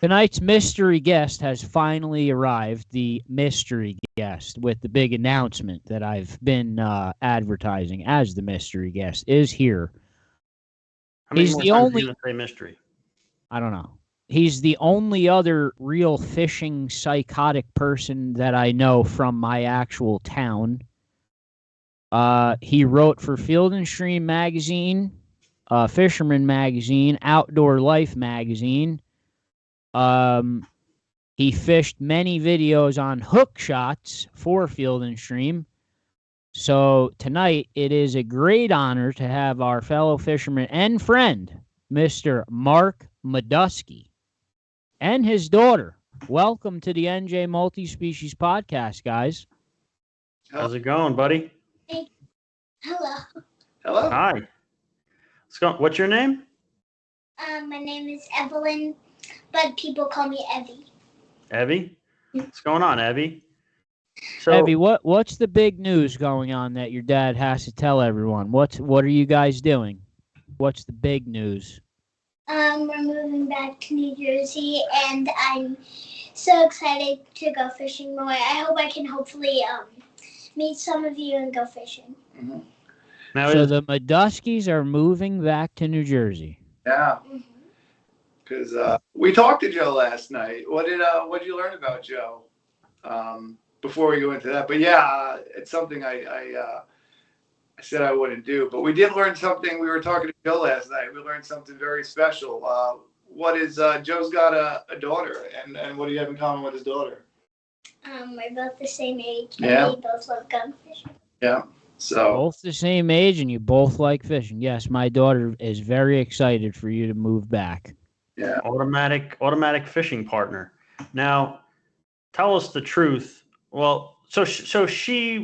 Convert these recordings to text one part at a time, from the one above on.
Tonight's mystery guest has finally arrived, the mystery guest with the big announcement that I've been advertising as the mystery guest is here. How many He's more the times are you only, going to say mystery? I don't know. He's the only other real fishing psychotic person that I know from my actual town. He wrote for Field and Stream magazine, Fisherman magazine, Outdoor Life magazine. He fished many videos on hook shots for Field and Stream. So tonight it is a great honor to have our fellow fisherman and friend, Mr. Mark Madowski, and his daughter. Welcome to the NJ Multi-Species Podcast, guys. How's it going, buddy? Hey. Hello. Hello. Hi. What's your name? My name is Evelyn, but people call me Evie. Evie? What's going on, Evie? So, Evie, what's the big news going on that your dad has to tell everyone? What are you guys doing? What's the big news? We're moving back to New Jersey, and I'm so excited to go fishing more. I hope I can hopefully meet some of you and go fishing. Mm-hmm. Now So the Madowskis are moving back to New Jersey. Yeah. Because we talked to Joe last night. What did you learn about Joe? Before we go into that, but yeah, it's something I said I wouldn't do, but we did learn something. We were talking to Joe last night. We learned something very special. What is Joe's got a daughter, and what do you have in common with his daughter? We're both the same age. Yeah. We both love gun fishing. Yeah. So Both the same age, and you both like fishing. Yes, my daughter is very excited for you to move back. yeah. automatic fishing partner. Now, tell us the truth. Well, so she's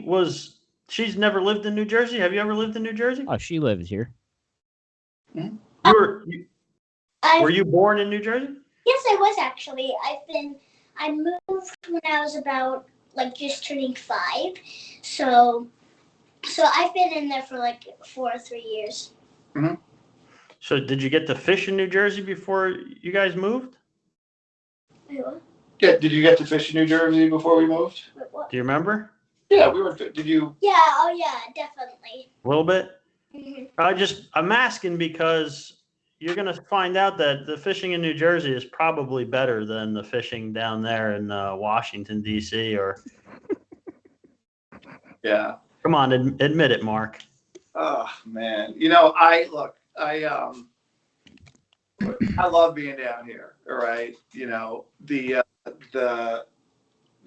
never lived in New Jersey. Have you ever lived in New Jersey? Oh, she lives here. Were you born in New Jersey? Yes, I was actually. I moved when I was about just turning 5. So I've been in there for 4 or 3 years. Mm-hmm. So did you get to fish in New Jersey before you guys moved? Wait, what? Yeah. Did you get to fish in New Jersey before we moved? Wait, what? Do you remember? Yeah, we were. Did you? Yeah, oh yeah, definitely. A little bit? Mm-hmm. I'm asking because you're going to find out that the fishing in New Jersey is probably better than the fishing down there in Washington, D.C. or. Yeah. Come on, admit it, Mark. Oh man, I love being down here. All right, the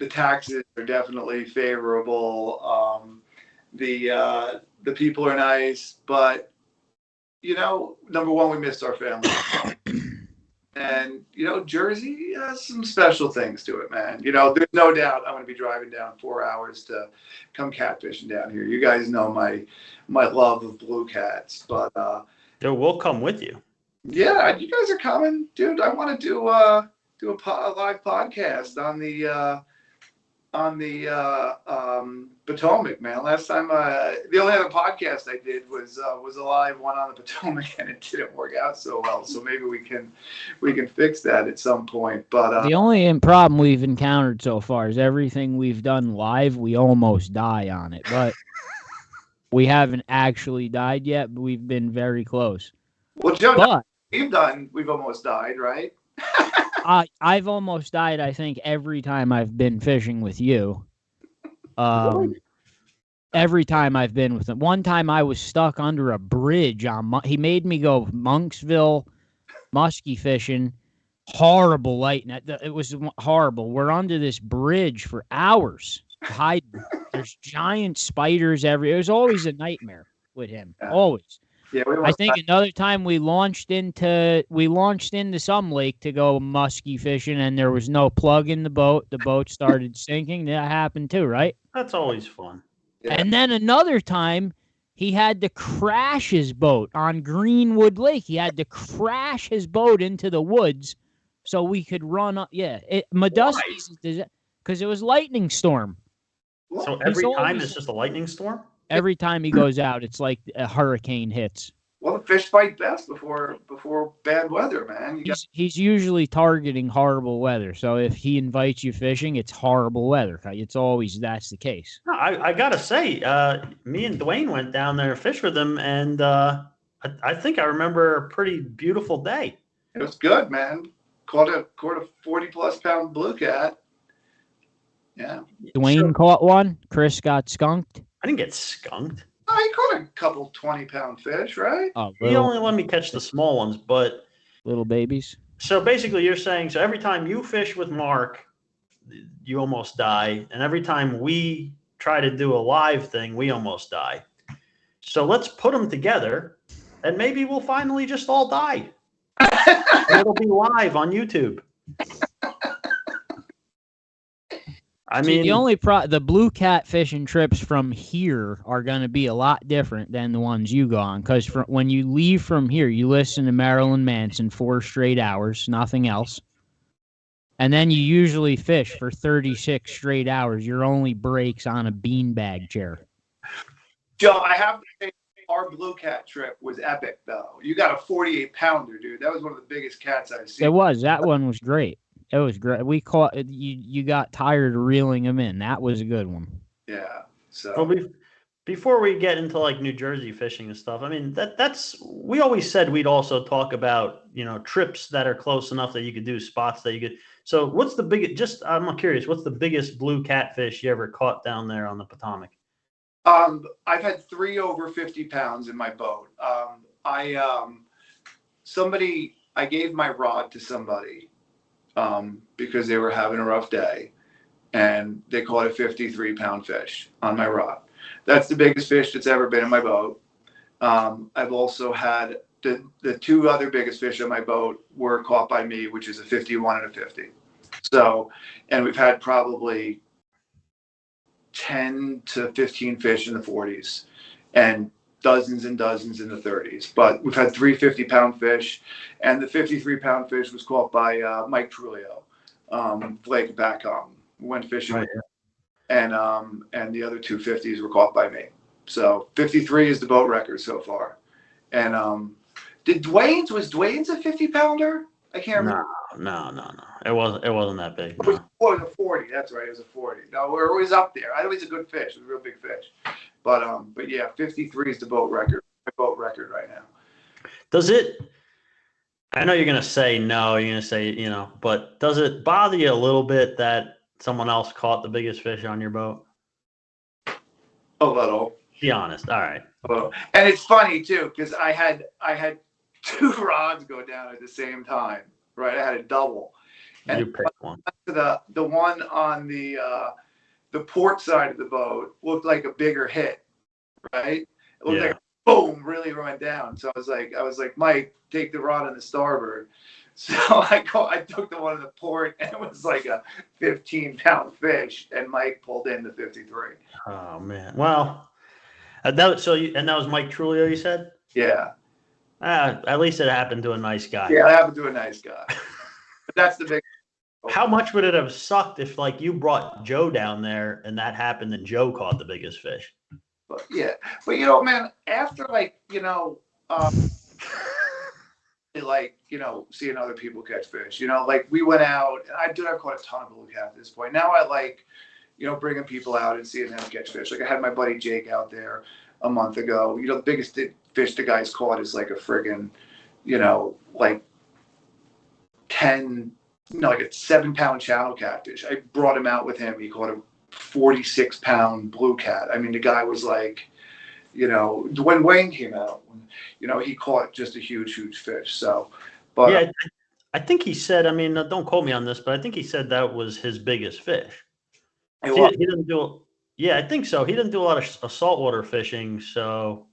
taxes are definitely favorable. The people are nice, but number one, we missed our family, and Jersey has some special things to it, man. There's no doubt I'm going to be driving down 4 hours to come catfishing down here. You guys know my love of blue cats, but Dude, we'll come with you. yeah, you guys are coming, dude. I want to do a live podcast on the Potomac, man. Last time, the only other podcast I did was a live one on the Potomac, and it didn't work out so well. So maybe we can fix that at some point. But The only problem we've encountered so far is everything we've done live, we almost die on it. But we haven't actually died yet, but we've been very close. well, Joe, But we've almost died, right? I've almost died, I think, every time I've been fishing with you. Every time I've been with him. One time I was stuck under a bridge he made me go Monksville muskie fishing. Horrible lightning. It was horrible. We're under this bridge for hours. There's giant spiders everywhere. It was always a nightmare with him. Yeah. Always. Yeah, I think another time we launched into some lake to go muskie fishing, and there was no plug in the boat. The boat started sinking. That happened too, right? That's always fun. Yeah. And then another time, he had to crash his boat on Greenwood Lake. He had to crash his boat into the woods so we could run up. Yeah, Madowski's, because it was lightning storm. So every time it's just a lightning storm? Every time he goes out, it's like a hurricane hits. Well, the fish bite best before bad weather, man. He's usually targeting horrible weather. So if he invites you fishing, it's horrible weather. It's always that's the case. No, I gotta say, me and Dwayne went down there to fish with him, and I think I remember a pretty beautiful day. It was good, man. Caught a 40+ pound blue cat. Yeah. Dwayne caught one. Chris got skunked. I didn't get skunked. Oh, he caught a couple 20-pound fish, right? Oh, He only let me catch the small ones, but little babies. so basically you're saying, so every time you fish with Mark, you almost die, and every time we try to do a live thing, we almost die. So let's put them together, and maybe we'll finally just all die. It'll be live on YouTube. I mean, the only the blue cat fishing trips from here are going to be a lot different than the ones you go on, because when you leave from here, you listen to Marilyn Manson 4 straight hours, nothing else, and then you usually fish for 36 straight hours. Your only breaks on a beanbag chair. Joe, I have to say, our blue cat trip was epic, though. You got a 48-pounder, dude. That was one of the biggest cats I've seen. It was. That one was great. It was great. We caught you got tired of reeling them in. That was a good one. Yeah. So well, before we get into like New Jersey fishing and stuff, I mean that's we always said we'd also talk about, you know, trips that are close enough that you could do, spots that you could. So what's the biggest? Just I'm curious. What's the biggest blue catfish you ever caught down there on the Potomac? I've had 3 over 50 pounds in my boat. I gave my rod to somebody. Because they were having a rough day, and they caught a 53-pound fish on my rod. That's the biggest fish that's ever been in my boat. I've also had the 2 other biggest fish on my boat were caught by me, which is a 51 and a 50. So, and we've had probably 10 to 15 fish in the 40s, and dozens and dozens in the 30s. But we've had 3 50-pound fish, and the 53-pound fish was caught by Mike Trulio, Lake Backham. We went fishing, right, and the other 2 50s were caught by me. So 53 is the boat record so far. And was Dwayne's a 50-pounder? I can't remember. No. It wasn't that big. No. It was a 40. That's right. It was a 40. No, it was up there. I know he's a good fish. It was a real big fish. But yeah, 53 is the boat record. My boat record right now. Does it? I know you're gonna say no. You're gonna say, you know, but does it bother you a little bit that someone else caught the biggest fish on your boat? A little. Be honest. All right. And it's funny too, because I had 2 rods go down at the same time. Right, I had a double. And you picked one. The one on the port side of the boat looked like a bigger hit. Right, it looked like boom, really went down. So I was like, Mike, take the rod on the starboard. So I took the one on the port, and it was like a 15-pound fish, and Mike pulled in the 53. Oh man. Well, that was Mike Trulio, you said? Yeah. At least it happened to a nice guy. Yeah, it happened to a nice guy. But that's the big. How much would it have sucked if, like, you brought Joe down there and that happened and Joe caught the biggest fish? But yeah, but you know, man, after seeing other people catch fish, like we went out, and I've caught a ton of blue cat at this point. Now I like, bringing people out and seeing them catch fish. Like I had my buddy Jake out there a month ago. The biggest fish the guy's caught is like a friggin', like 10, like a 7-pound channel catfish. I brought him out with him. He caught a 46-pound blue cat. I mean, the guy was like, when Wayne came out, he caught just a huge, huge fish. So, but yeah, I think he said, I mean, don't quote me on this, but I think he said that was his biggest fish. He didn't do, yeah, I think so. He didn't do a lot of saltwater fishing, so,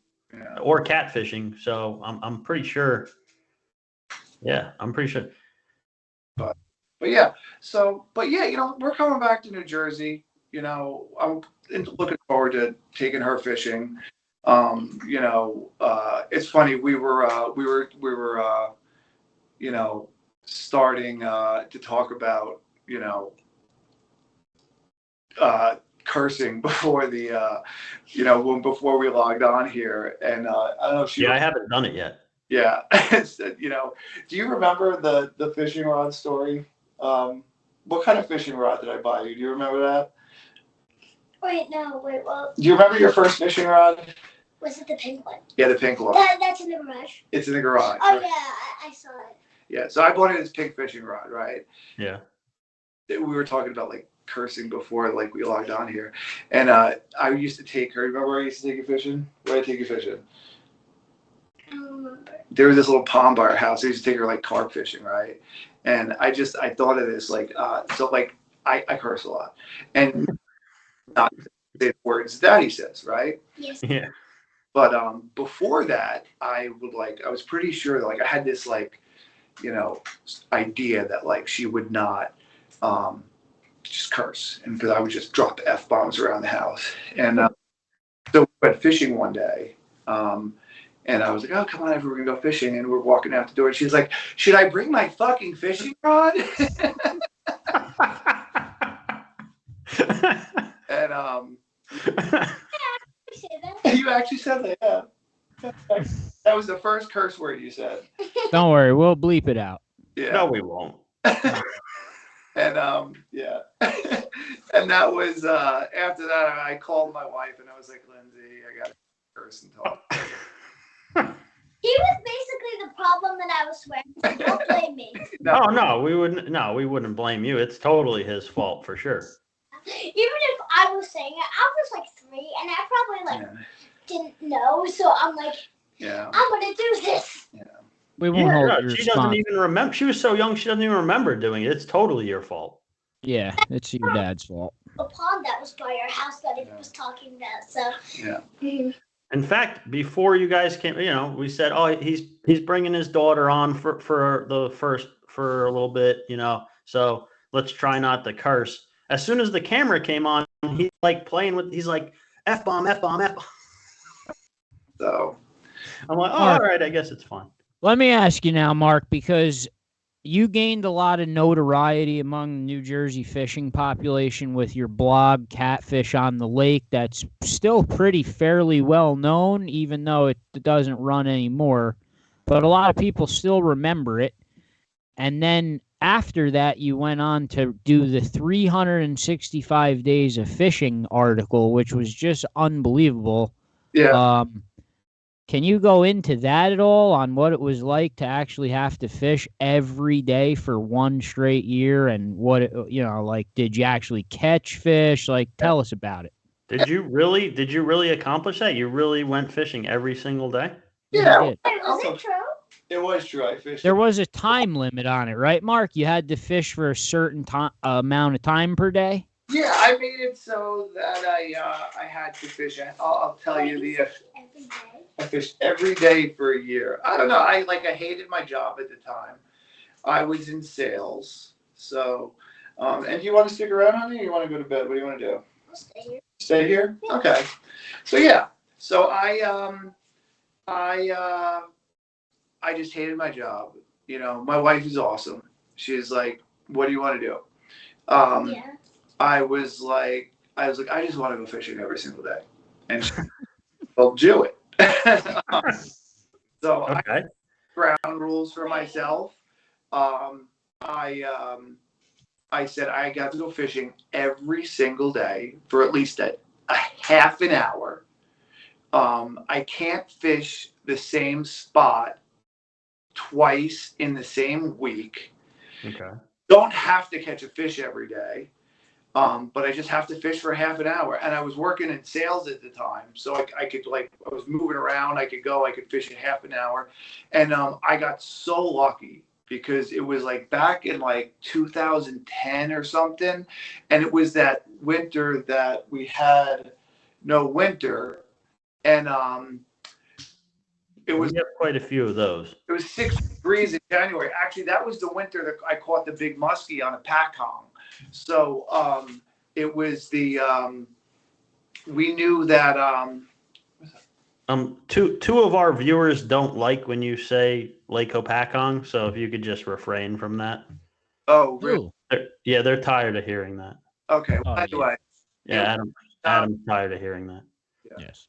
or catfishing. So I'm pretty sure. Yeah, I'm pretty sure. But yeah, we're coming back to New Jersey. I'm looking forward to taking her fishing. It's funny. We were starting to talk about, cursing before the before we logged on here, and I don't know if she. Yeah, I haven't done it yet. Yeah, do you remember the fishing rod story? What kind of fishing rod did I buy you? Do you remember that? Wait, well. Do you remember your first fishing rod? Was it the pink one? Yeah, the pink one. That's in the garage. It's in the garage. Oh, right? yeah, I saw it. Yeah, so I bought it as pink fishing rod, right? Yeah. We were talking about like cursing before like we logged on here, and I used to take her. Remember where I used to take you fishing? Where did I take you fishing? I don't remember. There was this little pond by our house. I used to take her like carp fishing, right? And I thought of this like I curse a lot, and not say the words Daddy says, right? Yes. Yeah. But before that, I was pretty sure that like I had this like, idea that like she would not just curse, and because I would just drop F-bombs around the house. And so we went fishing one day, and I was like, oh, come on, we're gonna go fishing, and we're walking out the door, and she's like, should I bring my fucking fishing rod? And you actually said that, yeah. That was the first curse word you said. Don't worry, we'll bleep it out. Yeah. No, we won't. And yeah. And that was after that I called my wife and I was like, Lindsay, I gotta curse and talk. He was basically the problem that I was swearing, so don't blame me. No, we wouldn't. No, we wouldn't blame you. It's totally his fault for sure. Even if I was saying it, I was like 3, and I probably didn't know. So I'm like, I'm gonna do this. Yeah. We won't hold you she responsible. doesn't even remember. She was so young, she doesn't even remember doing it. It's totally your fault. Yeah, it's your dad's fault. A pond that was by our house that he was talking about. So Yeah. In fact, before you guys came, we said, oh, he's bringing his daughter on for a little bit, so let's try not to curse. As soon as the camera came on, he's like he's like F-bomb, F-bomb, F-bomb. So I'm like, oh, all right, I guess it's fine. Let me ask you now, Mark, because you gained a lot of notoriety among the New Jersey fishing population with your blog, Catfish on the Lake. That's still pretty fairly well known, even though it doesn't run anymore. But a lot of people still remember it. And then after that, you went on to do the 365 Days of Fishing article, which was just unbelievable. yeah. Can you go into that at all on what it was like to actually have to fish every day for one straight year and what did you actually catch fish? Like, tell us about it. Did you really accomplish that? You really went fishing every single day? Yeah. wait, was it true? It was true. I fished. There was a time limit on it, right, Mark? You had to fish for a certain amount of time per day? Yeah, I made it so that I had to fish. I'll tell you Every day. I fished every day for a year. I don't know. I hated my job at the time. I was in sales. So, and do you want to stick around, honey, or you want to go to bed? What do you want to do? I'll stay here. Stay here? Okay. So yeah. So I just hated my job. My wife is awesome. She's like, what do you want to do? Yeah. I was like, I just want to go fishing every single day. And well, do it. So Okay. I ground rules for myself. I said I got to go fishing every single day for at least a half an hour. I can't fish the same spot twice in the same week. Okay. Don't have to catch a fish every day. But I just have to fish for half an hour. And I was working in sales at the time. So I could I was moving around. I could fish in half an hour. And I got so lucky because it was back in 2010 or something. And it was that winter that we had no winter. And it was We have quite a few of those. It was 6 degrees in January. Actually, that was the winter that I caught the big muskie on a pack hong. So it was we knew that two of our viewers don't like when you say Lake Hopakong, so if you could just refrain from that. oh really? Ooh. They're tired of hearing that. Okay. Oh, Well, anyway, Yeah, Adam's tired of hearing that. Yes.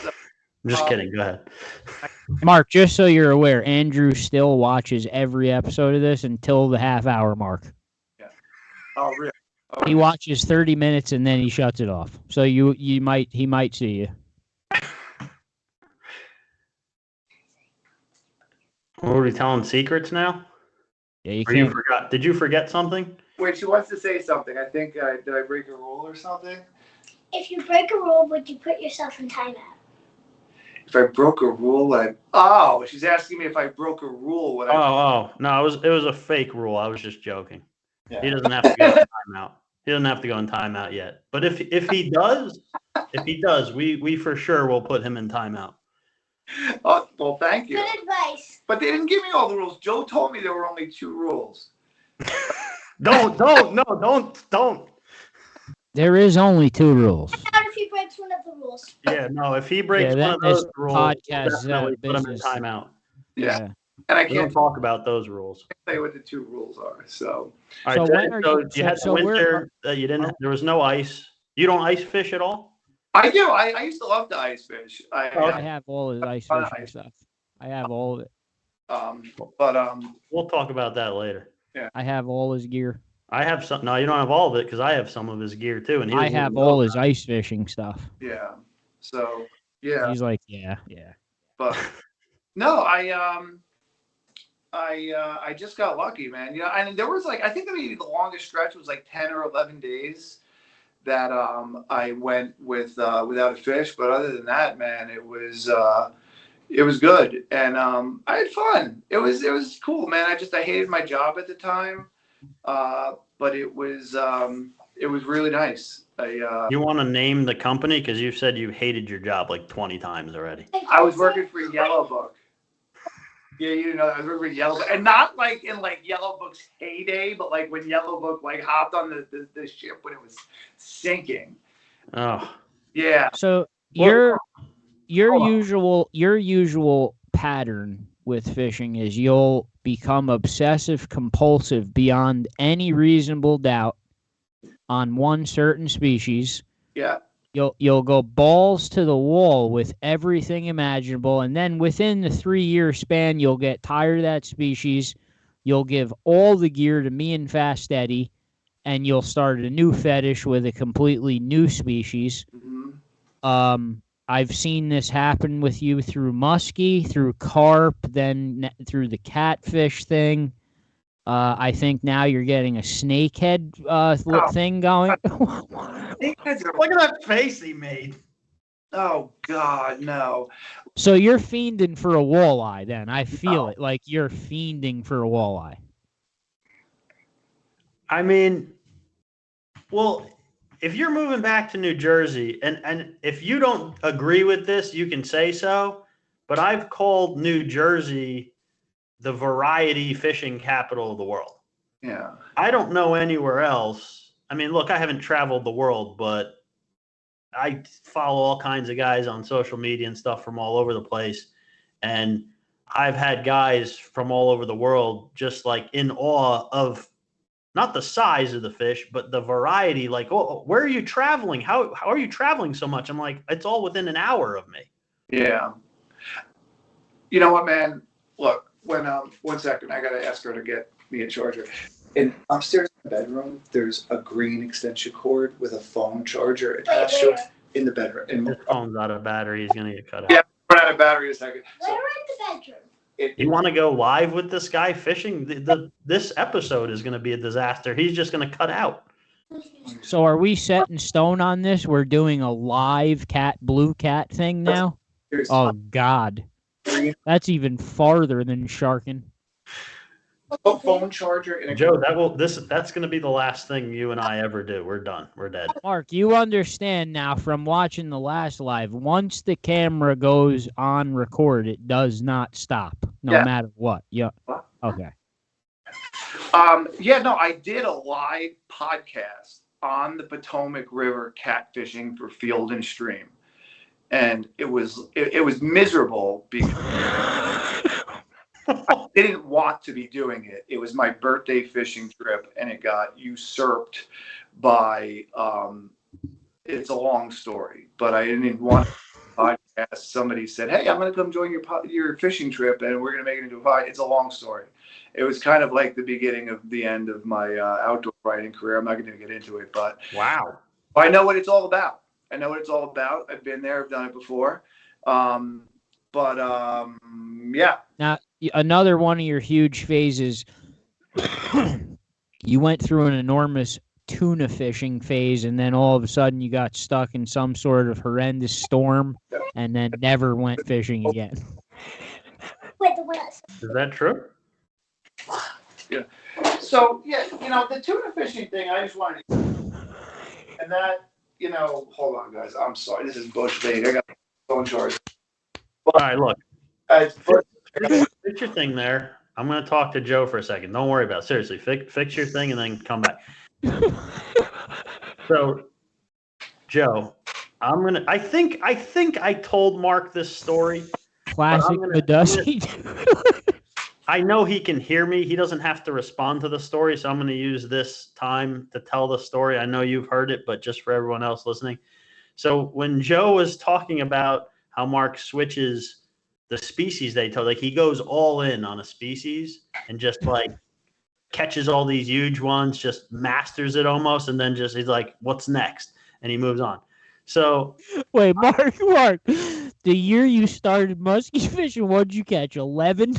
I'm just kidding. Go ahead. Mark, just so you're aware, Andrew still watches every episode of this until the half-hour mark. Yeah. Oh, really? He watches 30 minutes and then he shuts it off. So he might see you. Are we telling secrets now? Yeah, you Or you can't. forgot? Did you forget something? Wait, she wants to say something. I think, did I break a rule or something? If you break a rule, would you put yourself in timeout? If I broke a rule, she's asking me if I broke a rule. No, it was a fake rule. I was just joking. Yeah. He doesn't have to go in timeout. He doesn't have to go in timeout yet. But if he does, we for sure will put him in timeout. Oh, well, thank you. Good advice. But they didn't give me all the rules. Joe told me there were only 2 rules. Don't. There is only 2 rules. Not if he breaks one of the rules. Yeah, no. If he breaks Yeah, one of those this rules, podcast we'll is definitely put him in business. timeout. Yeah. And I We don't can't talk about those rules. say what the 2 rules are. So, All So right. when are you- you had so the we're- winter that you didn't. There was no ice. You don't ice fish at all? I do. I used to love to ice fish. I have all his ice Oh, fishing stuff. I have all of it. We'll talk about that later. I have all his gear. I have some. No, you don't have all of it because I have some of his gear too, and I have all his ice fishing stuff. yeah. So, yeah. He's like, yeah. But no, I just got lucky, man. You know, and there was I think maybe the longest stretch was 10 or 11 days that I went without a fish. But other than that, man, it was good, and I had fun. It was cool, man. I hated my job at the time, but it was really nice. You want to name the company because you said you hated your job 20 times already. I was working for Yellow Book. Yeah, you know, I was working for Yellow Book, and not in Yellow Book's heyday, but when Yellow Book hopped on the ship when it was sinking. Oh. Yeah. So your usual pattern with fishing is you'll become obsessive compulsive beyond any reasonable doubt on one certain species. Yeah. You'll go balls to the wall with everything imaginable, and then within the 3-year span, you'll get tired of that species. You'll give all the gear to me and Fast Eddie, and you'll start a new fetish with a completely new species. Mm-hmm. I've seen this happen with you through muskie, through carp, then through the catfish thing. I think now you're getting a snakehead thing going. Look at that face he made. Oh God, no. So you're fiending for a walleye then. I feel it like you're fiending for a walleye. I mean, well, if you're moving back to New Jersey, and if you don't agree with this, you can say so, but I've called New Jersey the variety fishing capital of the world. Yeah. I don't know anywhere else. I mean, look, I haven't traveled the world, but I follow all kinds of guys on social media and stuff from all over the place. And I've had guys from all over the world just in awe of not the size of the fish, but the variety. Oh, where are you traveling? How are you traveling so much? I'm like, it's all within an hour of me. Yeah. You know what, man? Look, when 1 second, I gotta ask her to get me a charger. And upstairs in the bedroom, there's a green extension cord with a phone charger attached to it in the bedroom. And His phone's out of battery. He's gonna get cut out. Yeah, run out of battery in a second. Where in the bedroom? You want to go live with this guy fishing? This episode is going to be a disaster. He's just going to cut out. So are we set in stone on this? We're doing a live blue cat thing now? Oh, God. That's even farther than sharking. A phone charger in a Joe, that's going to be the last thing you and I ever do. We're done. We're dead. Mark, you understand now from watching the last live, once the camera goes on record, it does not stop, no matter what. Yeah. Okay. Yeah, no, I did a live podcast on the Potomac River catfishing for Field and Stream. And it was miserable because I didn't want to be doing it. It was my birthday fishing trip, and it got usurped by it's a long story, but I didn't even want to podcast. Somebody said, "Hey, I'm going to come join your fishing trip, and we're going to make it into a podcast." It's a long story. It was kind of like the beginning of the end of my outdoor writing career. I'm not going to get into it, but wow, I know what it's all about. I know what it's all about. I've been there. I've done it before. Yeah. Now, another one of your huge phases, you went through an enormous tuna fishing phase, and then all of a sudden you got stuck in some sort of horrendous storm and then never went fishing again. Is that true? Yeah. So, yeah, the tuna fishing thing, I just wanted to, and that, hold on, guys. I'm sorry. This is Bush League. I got to go in charge. All right, look. Fix your thing there. I'm going to talk to Joe for a second. Don't worry about it. Seriously, fix your thing and then come back. So, Joe, I think I told Mark this story. Classic Madowski. I know he can hear me. He doesn't have to respond to the story, so I'm going to use this time to tell the story. I know you've heard it, but just for everyone else listening. So when Joe was talking about how Mark switches the species they told, like he goes all in on a species and just like catches all these huge ones, just masters it almost, and then just he's like, "What's next?" And he moves on. So wait, Mark, the year you started muskie fishing, what did you catch? 11?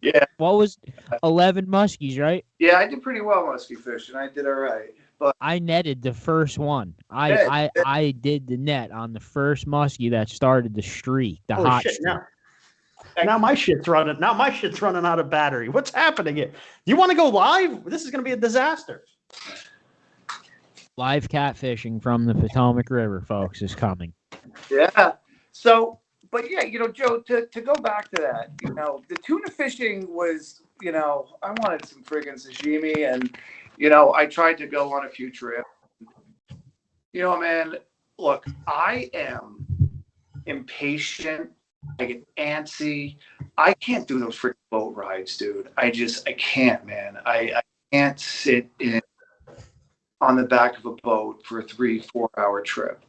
Yeah. What was 11 muskies, right? Yeah, I did pretty well muskie fishing. I did all right. But I netted the first one. I did the net on the first muskie that started the streak, the holy hot shit, streak. Now my shit's running. Now my shit's running out of battery. What's happening here? You want to go live? This is going to be a disaster. Live catfishing from the Potomac River, folks, is coming. Yeah. So, but yeah, Joe, to go back to that, the tuna fishing was, I wanted some friggin' sashimi, and, I tried to go on a few trips. Man, look, I am impatient. I get antsy. I can't do those freaking boat rides, dude. I can't, man. I can't sit on the back of a boat for a 3-4 hour trip.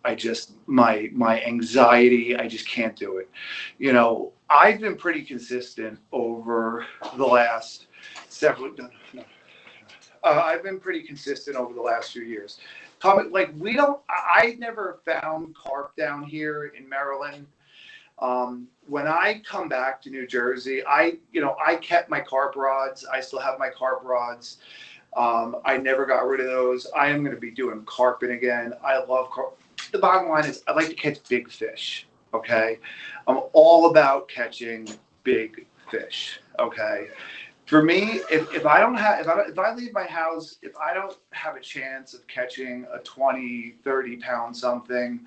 My anxiety, I just can't do it. I've been pretty consistent over the last I've been pretty consistent over the last few years. I never found carp down here in Maryland. When I come back to New Jersey, I kept my carp rods. I still have my carp rods. I never got rid of those. I am going to be doing carping again. I love carp. The bottom line is I like to catch big fish. Okay. I'm all about catching big fish. Okay. For me, if I leave my house, if I don't have a chance of catching a 20, 30 pound something,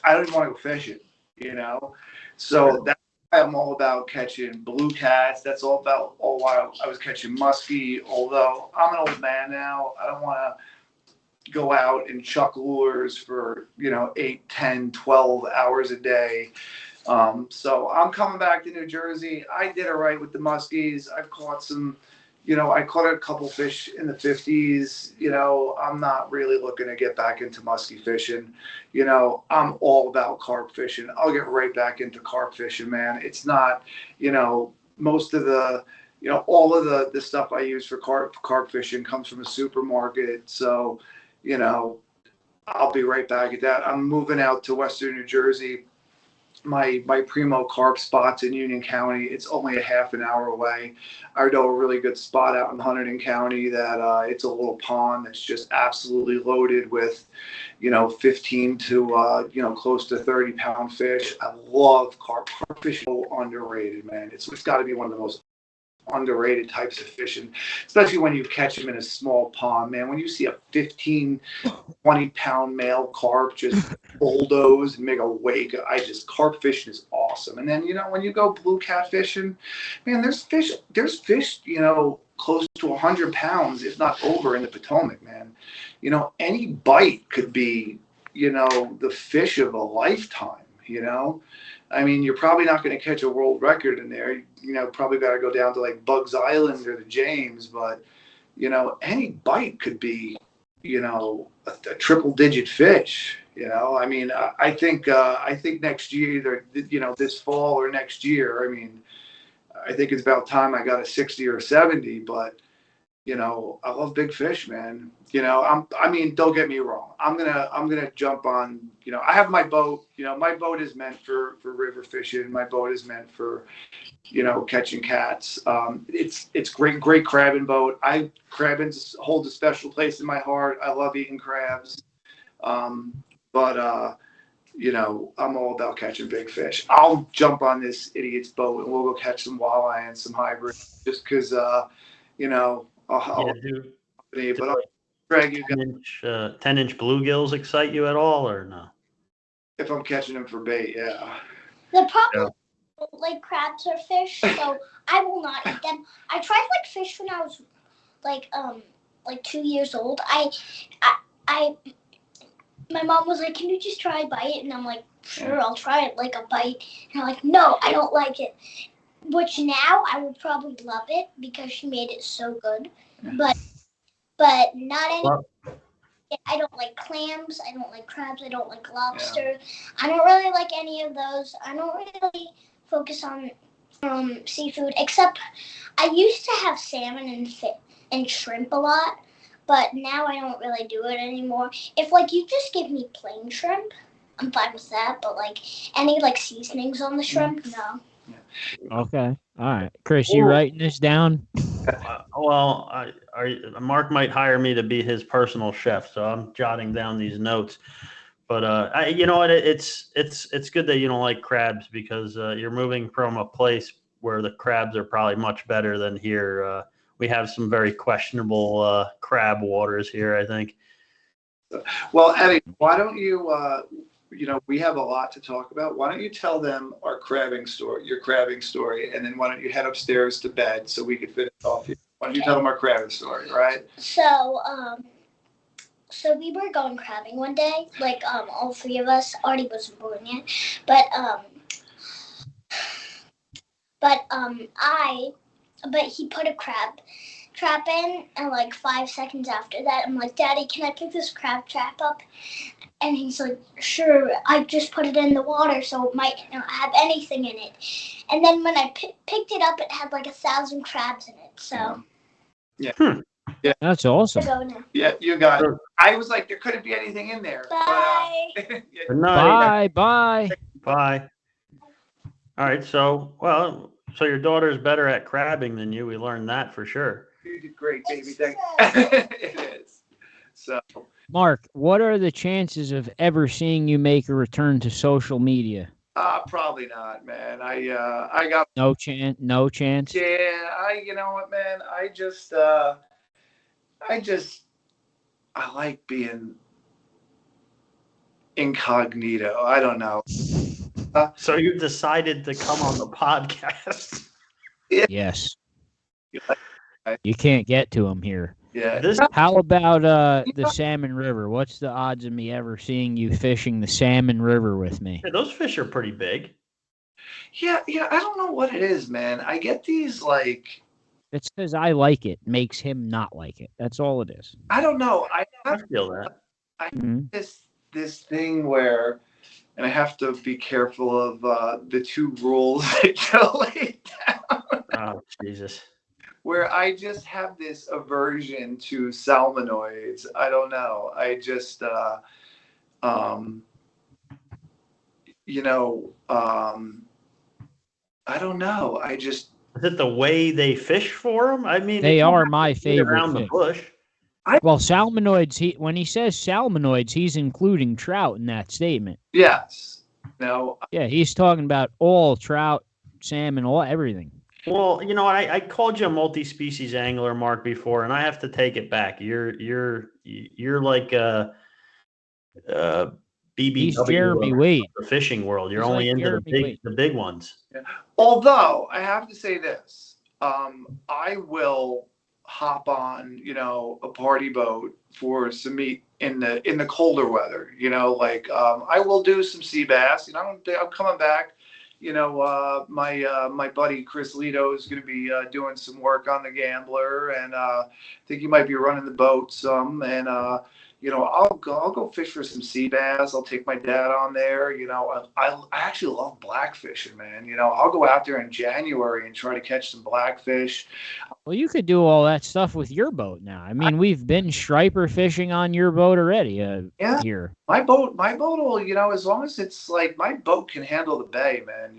I don't even want to go fishing, So that's why I'm all about catching blue cats. That's all why I was catching muskie. Although I'm an old man now, I don't want to go out and chuck lures for 8, 10, 12 hours a day. So I'm coming back to New Jersey. I did all right with the muskies. I've caught some, I caught a couple fish in the 50s. I'm not really looking to get back into muskie fishing. I'm all about carp fishing. I'll get right back into carp fishing, man. It's not, most of the, all of the stuff I use for carp fishing comes from a supermarket. So, I'll be right back at that. I'm moving out to Western New Jersey. My primo carp spots in Union County. It's only a half an hour away. I know a really good spot out in Hunterdon County that it's a little pond that's just absolutely loaded with, 15 to close to 30 pound fish. I love carp. Carp fish is so underrated, man. It's got to be one of the most underrated types of fishing, especially when you catch them in a small pond, man. When you see a 15, 20 pound male carp just bulldoze and make a wake, carp fishing is awesome. And then, when you go blue cat fishing, man, there's fish, close to 100 pounds, if not over, in the Potomac, man. Any bite could be, the fish of a lifetime, I mean, you're probably not going to catch a world record in there. Probably got to go down to like Bugs Island or the James, but any bite could be, a triple digit fish. I mean, I think next year, either this fall or next year. I mean, I think it's about time I got a 60 or 70. But I love big fish, man. I mean, don't get me wrong. I'm gonna jump on. I have my boat. My boat is meant for river fishing. My boat is meant for catching cats. It's great crabbing boat. Crabbing holds a special place in my heart. I love eating crabs. But I'm all about catching big fish. I'll jump on this idiot's boat and we'll go catch some walleye and some hybrid just because, Yeah, do but like Greg, you got 10-inch bluegills excite you at all, or no? if I'm catching them for bait, yeah. The problem like crabs or fish, so I will not eat them. I tried like fish when I was like 2 years old. My mom was like, "Can you just try a bite?" And I'm like, "Sure, I'll try it like a bite." And I'm like, "No, I don't like it." Which now I would probably love it because she made it so good. But not any. I don't like clams. I don't like crabs. I don't like lobster. I don't really like any of those. I don't really focus on seafood, except I used to have salmon and shrimp a lot, but now I don't really do it anymore. If like you just give me plain shrimp, I'm fine with that, but like any like seasonings on the shrimp, no. Okay. All right. Chris, you writing this down? Well, Mark might hire me to be his personal chef, so I'm jotting down these notes. But you know what? It's good that you don't like crabs because you're moving from a place where the crabs are probably much better than here. We have some very questionable crab waters here, I think. Well, Eddie, why don't you? We have a lot to talk about. Why don't you tell them your crabbing story, and then why don't you head upstairs to bed so we could finish off here? Why don't you tell them our crabbing story, right? So we were going crabbing one day, like all three of us. Artie wasn't born yet, but he put a crab trap in, and like 5 seconds after that, I'm like, "Daddy, can I pick this crab trap up?" And he's like, "Sure, I just put it in the water, so it might not have anything in it." And then when I picked it up, it had like 1,000 crabs in it. So yeah. Yeah, that's awesome. Go now. Yeah, you got it. I was like, there couldn't be anything in there. Bye. But, Good night. Bye. Bye. All right. So your daughter's better at crabbing than you. We learned that for sure. You did great, baby. It is. So, Mark, what are the chances of ever seeing you make a return to social media? probably not, man. I got no chance. No chance. Yeah, you know what, man? I like being incognito. I don't know. So you decided to come on the podcast? Yes. You can't get to him here. Yeah. How about the Salmon River? What's the odds of me ever seeing you fishing the Salmon River with me? Yeah, those fish are pretty big. Yeah. I don't know what it is, man. I get these like. It's because I like it. Makes him not like it. That's all it is. I don't know. I feel that. I have this thing where, and I have to be careful of the 2 rules that Joe laid down. Oh, Jesus. Where I just have this aversion to salmonoids. I don't know. I just, I don't know. I just. Is it the way they fish for them? I mean, they are my favorite around fish. The bush. Well, salmonoids. When he says salmonoids, he's including trout in that statement. Yes. No. Yeah, he's talking about all trout, salmon, everything. Well, you know, I called you a multi-species angler, Mark, before, and I have to take it back. You're like BBW. He's Jeremy Wade. The fishing world. You're He's only like into Jeremy the big ones. Yeah. Although I have to say this, I will hop on, a party boat for some meat in the colder weather. I will do some sea bass. I'm coming back. my buddy Chris Lito is going to be doing some work on the Gambler, and I think he might be running the boat some. And I'll go fish for some sea bass. I'll take my dad on there. I actually love black fishing, man. I'll go out there in January and try to catch some blackfish. Well, you could do all that stuff with your boat now. I mean, we've been striper fishing on your boat already here. My boat will, as long as it's like my boat can handle the bay, man.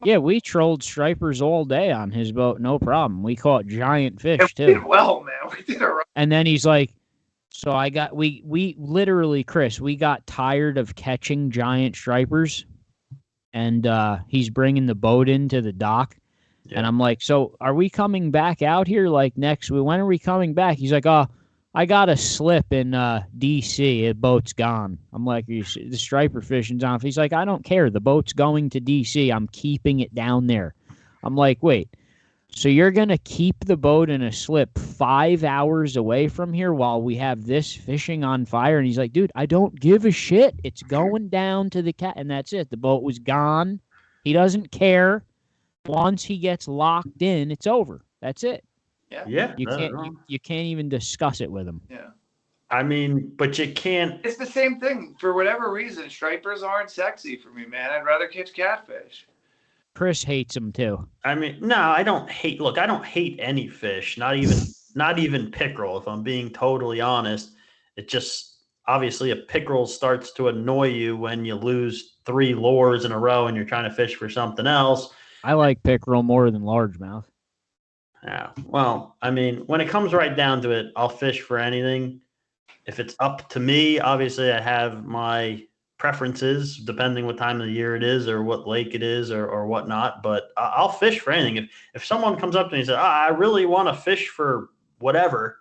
Yeah, we trolled stripers all day on his boat, no problem. We caught giant fish we too. did well, man. We did all right. And then he's like, so we literally, Chris, we got tired of catching giant stripers, and he's bringing the boat into the dock. Yeah. And I'm like, so are we coming back out here like next week? When are we coming back? He's like, oh, I got a slip in D.C. The boat's gone. I'm like, the striper fishing's on. He's like, I don't care. The boat's going to D.C. I'm keeping it down there. I'm like, wait, so you're going to keep the boat in a slip 5 hours away from here while we have this fishing on fire? And he's like, dude, I don't give a shit. It's going down to the cat. And that's it. The boat was gone. He doesn't care. Once he gets locked in, it's over. That's it. Yeah. You can't even discuss it with him. Yeah. I mean, but you can't. It's the same thing. For whatever reason, stripers aren't sexy for me, man. I'd rather catch catfish. Chris hates them too. I mean, no, I don't hate. Look, I don't hate any fish. Not even pickerel. If I'm being totally honest, it just obviously a pickerel starts to annoy you when you lose 3 lures in a row and you're trying to fish for something else. I like pickerel more than largemouth. Yeah. Well, I mean, when it comes right down to it, I'll fish for anything. If it's up to me, obviously I have my preferences depending what time of the year it is or what lake it is or whatnot. But I'll fish for anything. If someone comes up to me and says, I really want to fish for whatever,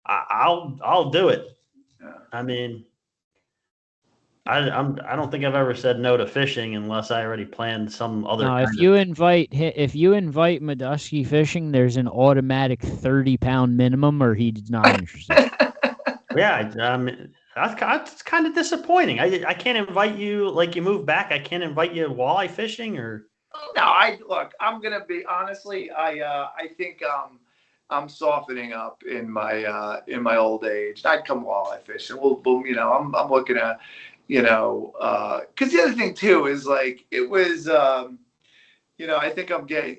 I'll do it. Yeah. I mean, I don't think I've ever said no to fishing unless I already planned some other. No, if you invite Madowski fishing, there's an automatic 30-pound minimum, or he's not interested. Yeah, I mean, that's kind of disappointing. I can't invite you like you move back. I can't invite you walleye fishing or. No, I'm gonna be honestly. I think I'm softening up in my old age. I'd come walleye fishing. I'm looking at. Because the other thing too is like it was, I think I'm getting.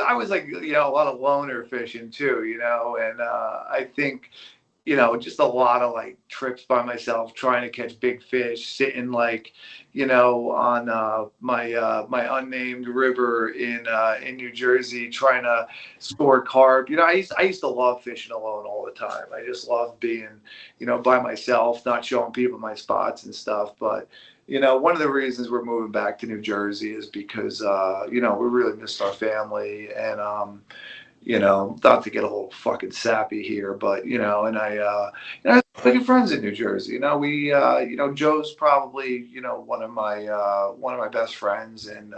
I was like, a lot of loner fishing too, and I think, just a lot of like trips by myself trying to catch big fish, sitting like, on my unnamed river in New Jersey trying to score carp. I used to love fishing alone all the time. I just loved being, by myself, not showing people my spots and stuff. But, one of the reasons we're moving back to New Jersey is because, we really missed our family and, not to get a little fucking sappy here, but and I have good friends in New Jersey. We Joe's probably one of my best friends, and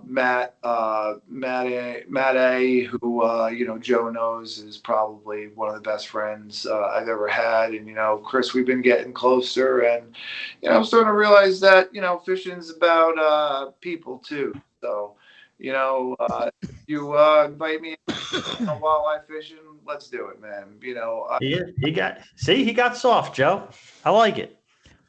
Matt A, who Joe knows is probably one of the best friends I've ever had, and Chris, we've been getting closer, and I'm starting to realize that fishing's about people too, so. You invite me walleye fishing, let's do it, man. He got soft, Joe. I like it.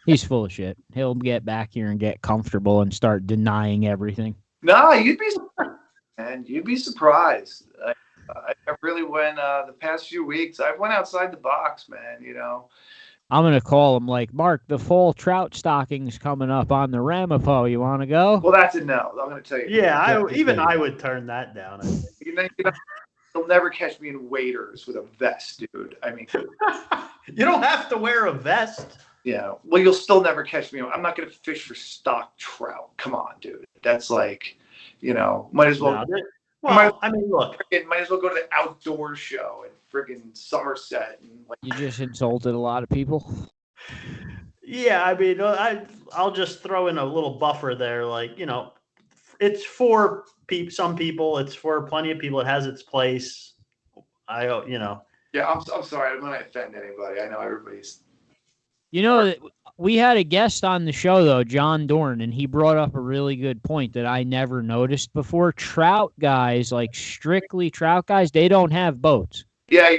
He's full of shit. He'll get back here and get comfortable and start denying everything. No, you'd be surprised, man. You'd be surprised. I really went the past few weeks. I went outside the box, man. I'm going to call him like, Mark, the fall trout stocking's coming up on the Ramapo. You want to go? Well, that's a no. I'm going to tell you. Yeah, I would turn that down. I think. You'll never catch me in waders with a vest, dude. I mean. You don't have to wear a vest. Yeah. Well, you'll still never catch me. I'm not going to fish for stock trout. Come on, dude. That's like, might as well. No, look. Might as well go to the outdoor show in friggin' Somerset. And you just insulted a lot of people. Yeah, I mean, I'll just throw in a little buffer there. Like, it's for some people. It's for plenty of people. It has its place. Yeah, I'm sorry. I'm not offend anybody. I know everybody's. You know, we had a guest on the show, though, John Dorn, and he brought up a really good point that I never noticed before. Trout guys, like strictly trout guys, they don't have boats. Yeah,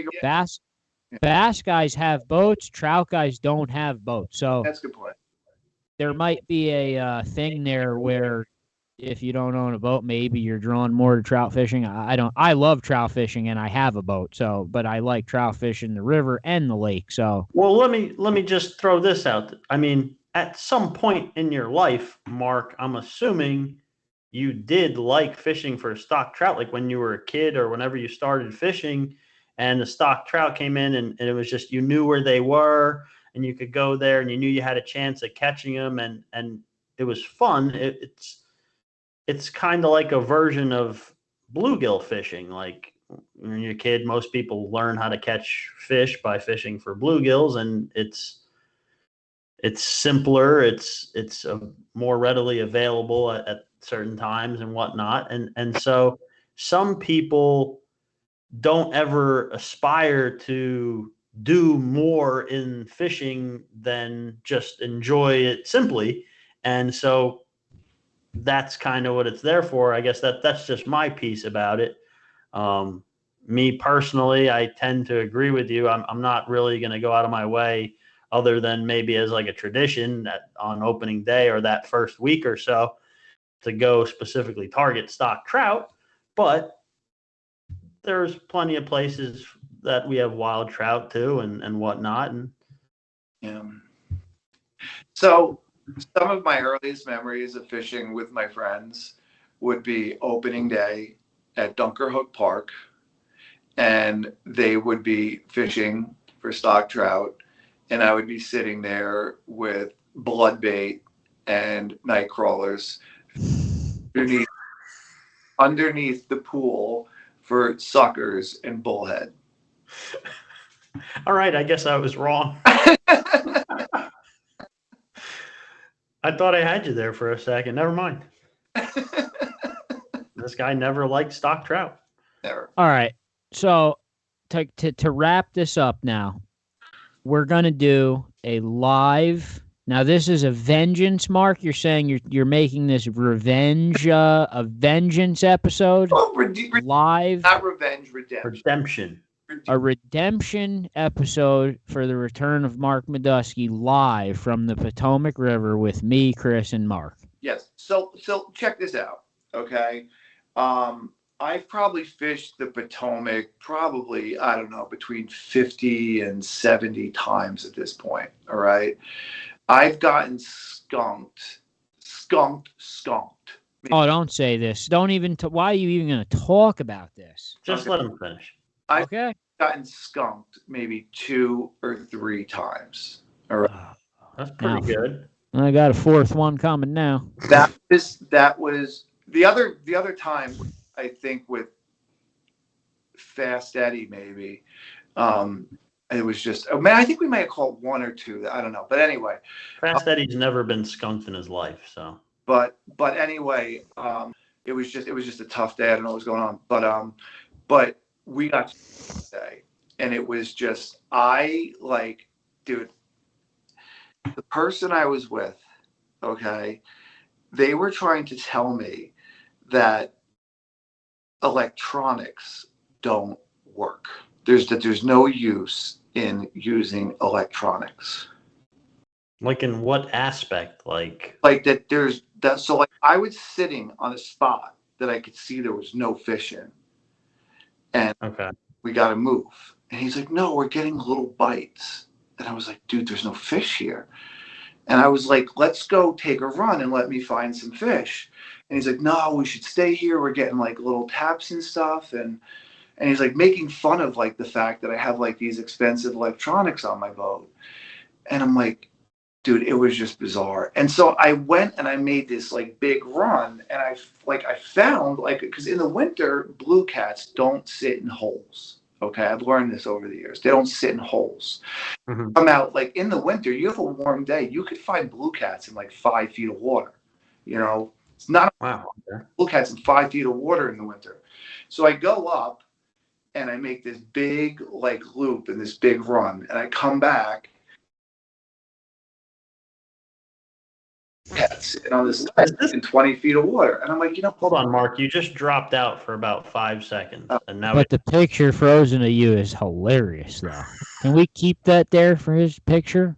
Bass guys have boats. Trout guys don't have boats. So that's a good point. there might be a thing there where if you don't own a boat, maybe you're drawn more to trout fishing. I don't. I love trout fishing, and I have a boat. So, but I like trout fishing the river and the lake. So, Well, let me just throw this out. I mean, at some point in your life, Mark, I'm assuming you did like fishing for stock trout, like when you were a kid or whenever you started fishing, and the stock trout came in, and it was just you knew where they were, and you could go there, and you knew you had a chance at catching them, and it was fun. It's kind of like a version of bluegill fishing. Like when you're a kid, most people learn how to catch fish by fishing for bluegills, and it's simpler. It's more readily available at certain times and whatnot. And so some people don't ever aspire to do more in fishing than just enjoy it simply. And so that's kind of what it's there for. I guess that's just my piece about it. Me personally, I tend to agree with you. I'm not really going to go out of my way, other than maybe as like a tradition that on opening day or that first week or so, to go specifically target stock trout. But there's plenty of places that we have wild trout too, and whatnot. And Yeah. So some of my earliest memories of fishing with my friends would be opening day at Dunkerhook Park, and they would be fishing for stock trout, and I would be sitting there with blood bait and night crawlers underneath the pool for suckers and bullhead. all right, I guess I was wrong. I thought I had you there for a second. Never mind. This guy never liked stock trout. Never. all right. So to wrap this up now, we're gonna do a live. Now this is a vengeance, Mark. You're saying you're making this a vengeance episode Oh, live, not revenge, redemption. Redemption. a redemption episode for the return of Mark Madowski live from the Potomac River with me, Chris, and Mark. Yes. So check this out. Okay. I've probably fished the Potomac probably, I don't know, between 50 and 70 times at this point. All right. I've gotten skunked. Oh, don't say this. Don't even. Why are you even going to talk about this? Just Okay. let him finish. Okay. Gotten skunked maybe 2 or 3 times. All right. That's pretty good. I got a fourth one coming now. That was the other time, I think, with Fast Eddie, maybe. It was just, oh man, I think we might have caught 1 or 2. I don't know. But anyway. Fast Eddie's never been skunked in his life, so. But anyway, it was just a tough day. I don't know what was going on. But we got to say, and it was just, dude, the person I was with, okay, they were trying to tell me that electronics don't work. There's no use in using electronics. Like in what aspect? Like that there's that. So like I was sitting on a spot that I could see there was no fish in. And okay, we got to move. And he's like, no, we're getting little bites. And I was like, dude, there's no fish here. And I was like, let's go take a run and let me find some fish. And he's like, no, we should stay here. We're getting like little taps and stuff. And he's like making fun of like the fact that I have like these expensive electronics on my boat. And I'm like, dude, it was just bizarre. And so I went and I made this like big run, and I found like, because in the winter, blue cats don't sit in holes. Okay, I've learned this over the years. They don't sit in holes. Mm-hmm. Come out like in the winter, you have a warm day, you could find blue cats in like 5 feet of water. You know, it's not wow. Okay. Blue cats in 5 feet of water in the winter. So I go up and I make this big like loop and this big run, and I come back. Yes, and on this ledge in 20 feet of water. And I'm like, Hold on, Mark. You just dropped out for about 5 seconds, and now But the picture frozen of you is hilarious, though. Can we keep that there for his picture?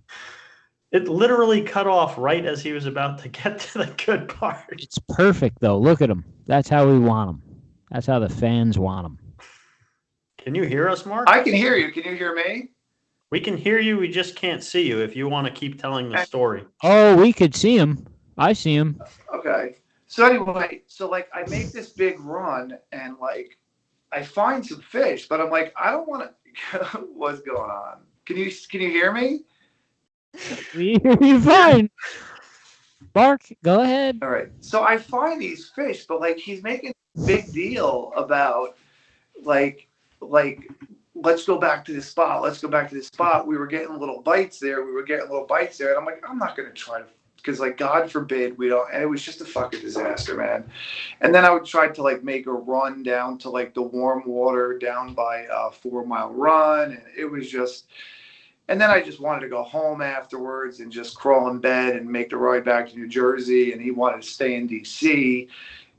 it literally cut off right as he was about to get to the good part. It's perfect, though. Look at him. That's how we want him. That's how the fans want him. Can you hear us, Mark? I can hear you. Can you hear me? We can hear you. We just can't see you. If you want to keep telling the story. Oh, we could see him. I see him. Okay. So anyway, like I make this big run and like I find some fish, but I'm like, I don't want to. What's going on? Can you hear me? We hear you fine. Mark, go ahead. All right. So I find these fish, but like he's making a big deal about like let's go back to this spot. Let's go back to this spot. We were getting little bites there. And I'm like, I'm not going to try to, because like, God forbid we don't. And it was just a fucking disaster, man. And then I would try to like make a run down to like the warm water down by 4 Mile Run. And it was just, and then I just wanted to go home afterwards and just crawl in bed and make the ride back to New Jersey. And he wanted to stay in DC.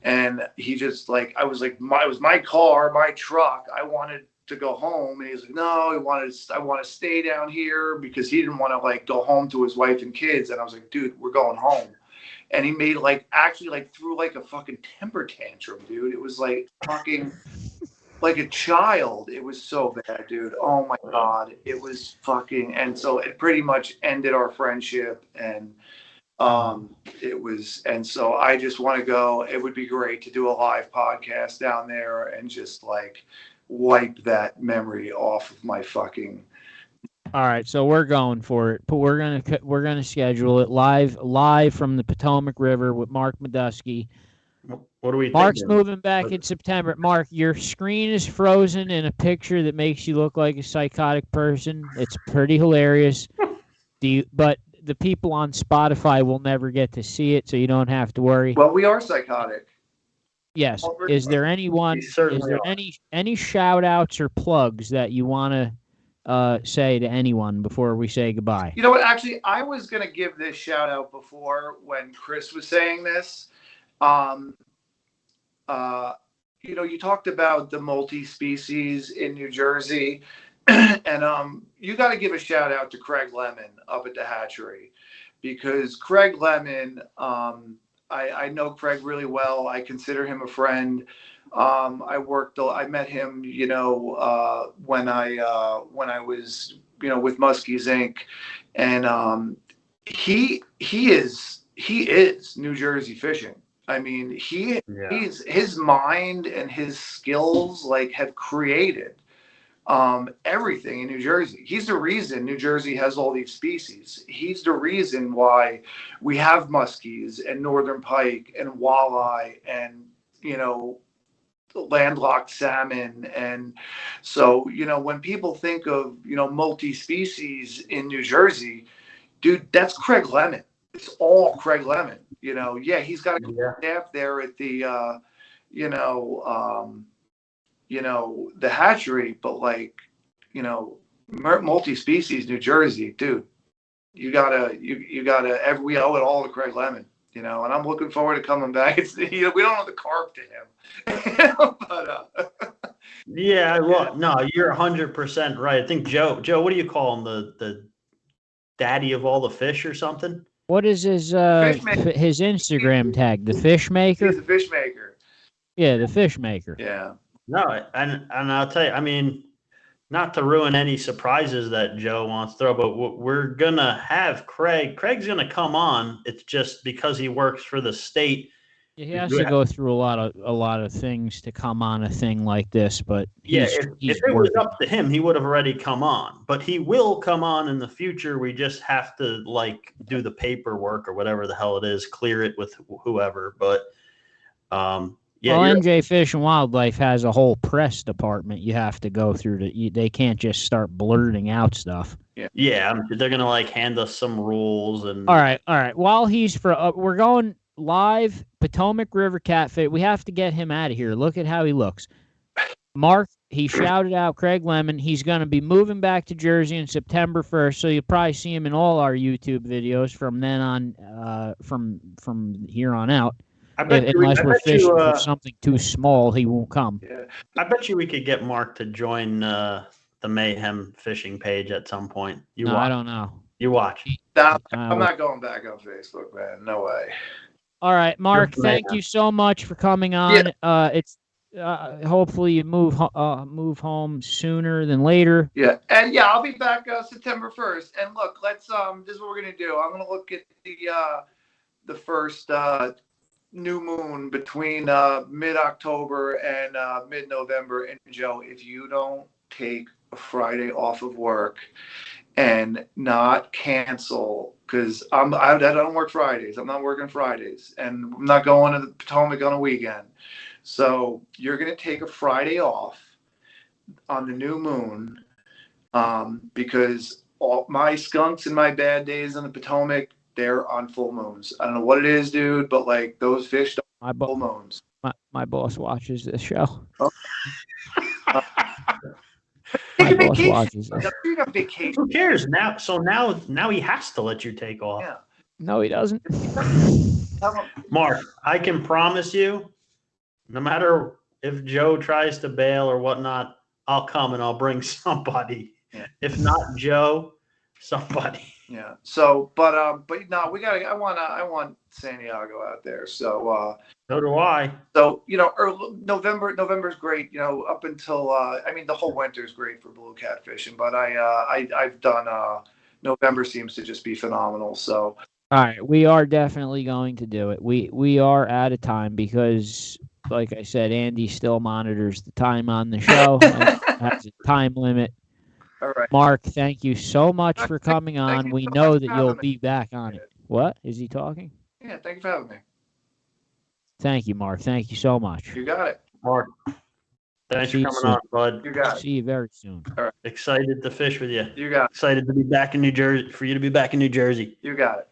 And he just like, I was like, it was my car, my truck. I wanted to go home, and he was like, no, I want to stay down here, because he didn't want to like go home to his wife and kids. And I was like, dude, we're going home. And he made like actually like threw like a fucking temper tantrum, dude. It was like fucking like a child. It was so bad, dude. Oh my God. It was fucking, and so it pretty much ended our friendship. And it was, and so I just want to go. It would be great to do a live podcast down there and just like wipe that memory off of my fucking. All right, so we're going for it, but we're gonna schedule it live from the Potomac River with Mark Madowski. What are we? Mark's thinking? moving back in September. Mark, your screen is frozen in a picture that makes you look like a psychotic person. It's pretty hilarious. But the people on Spotify will never get to see it, so you don't have to worry. Well, we are psychotic. Yes. Is there anyone? Is there any shout outs or plugs that you want to say to anyone before we say goodbye? You know what? Actually, I was gonna give this shout out before when Chris was saying this. You know, you talked about the multi-species in New Jersey, and you got to give a shout out to Craig Lemon up at the hatchery, because Craig Lemon, I know Craig really well. I consider him a friend. I met him, you know, when I was, you know, with Muskies Inc. And he is New Jersey fishing. I mean, he's his mind and his skills like have created everything in New Jersey. He's the reason New Jersey has all these species. He's the reason why we have muskies and northern pike and walleye and, you know, landlocked salmon. And so, you know, when people think of, you know, multi-species in New Jersey, dude, that's Craig Lemon. It's all Craig Lemon. You know, yeah, he's got a staff there at the, you know, the hatchery, but like, you know, multi-species New Jersey, dude, you gotta, we owe it all to Craig Lemon, you know, and I'm looking forward to coming back. It's, you know, we don't have the carp to him, but, yeah, well, no, you're 100% right. I think Joe, what do you call him? The daddy of all the fish or something? What is his Instagram tag? The Fish Maker? He's the Fish Maker. Yeah, the Fish Maker. Yeah. No, and I'll tell you, I mean, not to ruin any surprises that Joe wants to throw, but we're going to have Craig. Craig's going to come on. It's just because he works for the state. Yeah, he has to go through a lot of things to come on a thing like this, but if it was up to him, he would have already come on. But he will come on in the future. We just have to like do the paperwork or whatever the hell it is, clear it with whoever. But yeah, well, NJ Fish and Wildlife has a whole press department you have to go through. They can't just start blurting out stuff. Yeah, they're gonna like hand us some rules and. All right. While he's we're going live Potomac River catfish. We have to get him out of here. Look at how he looks. Mark, he shouted out Craig Lemon. He's going to be moving back to Jersey on September 1st, so you'll probably see him in all our YouTube videos from then on, from here on out. Unless we're fishing for something too small, he won't come. Yeah. I bet you we could get Mark to join the Mayhem fishing page at some point. No, I don't know. You watch. I'm not going back on Facebook, man. No way. All right, Mark, thank you so much for coming on. Yeah. It's hopefully you move home sooner than later. Yeah, and yeah, I'll be back September 1st. And look, let's this is what we're gonna do. I'm gonna look at the first new moon between mid-October and mid-November. And Joe, if you don't take a Friday off of work and not cancel, because I don't work Fridays. I'm not working Fridays, and I'm not going to the Potomac on a weekend. So you're going to take a Friday off on the new moon, because all my skunks and my bad days on the Potomac, they're on full moons. I don't know what it is, dude, but like those fish don't have full moons. My boss watches this show. Oh. My boss watches this. Who cares now? So now he has to let you take off. Yeah. No, he doesn't. Mark, I can promise you, no matter if Joe tries to bail or whatnot, I'll come and I'll bring somebody. Yeah. If not Joe, somebody. Yeah. So, but no, I want Santiago out there. So. So do I. So November's great. Up until the whole winter's great for blue cat fishing. But I've done November seems to just be phenomenal. So. All right, we are definitely going to do it. We are out of time because, like I said, Andy still monitors the time on the show. Has a time limit. All right. Mark, thank you so much for coming on. We know that you'll be back on it. What? Is he talking? Yeah, thank you for having me. Thank you, Mark. Thank you so much. You got it. Mark, thanks for coming on, bud. You got it. See you very soon. All right. Excited to fish with you. You got it. Excited to be back in New Jersey, for you to be back in New Jersey. You got it.